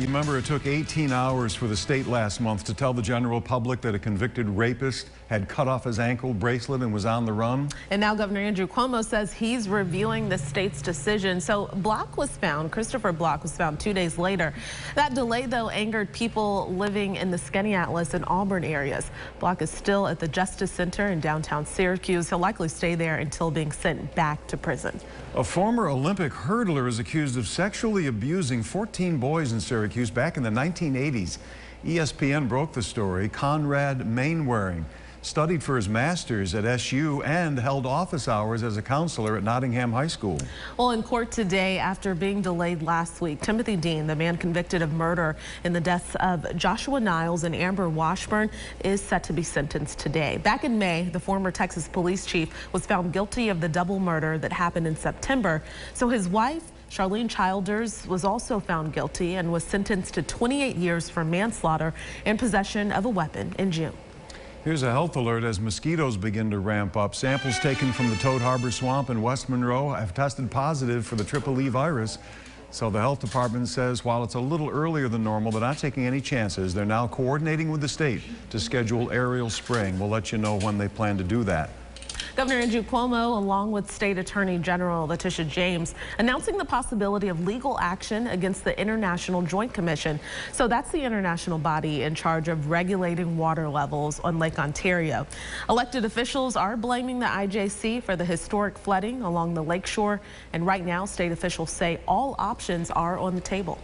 Remember, it took 18 hours for the state last month to tell the general public that a convicted rapist had cut off his ankle bracelet and was on the run. And now Governor Andrew Cuomo says he's reviewing the state's decision. So Christopher Block was found 2 days later. That delay, though, angered people living in the Skaneateles and Auburn areas. Block is still at the Justice Center in downtown Syracuse. He'll likely stay there until being sent back to prison. A former Olympic hurdler is accused of sexually abusing 14 boys in Syracuse back in the 1980s. ESPN broke the story. Conrad Mainwaring studied for his master's at SU and held office hours as a counselor at Nottingham High School. Well, in court today, after being delayed last week, Timothy Dean, the man convicted of murder in the deaths of Joshua Niles and Amber Washburn, is set to be sentenced today. Back in May, the former Texas police chief was found guilty of the double murder that happened in September. So his wife, Charlene Childers, was also found guilty and was sentenced to 28 years for manslaughter and possession of a weapon in June. Here's a health alert as mosquitoes begin to ramp up. Samples taken from the Toad Harbor Swamp in West Monroe have tested positive for the Triple E virus. So the health department says while it's a little earlier than normal, they're not taking any chances. They're now coordinating with the state to schedule aerial spraying. We'll let you know when they plan to do that. Governor Andrew Cuomo, along with State Attorney General Letitia James, announcing the possibility of legal action against the International Joint Commission. So that's the international body in charge of regulating water levels on Lake Ontario. Elected officials are blaming the IJC for the historic flooding along the lakeshore. And right now, state officials say all options are on the table.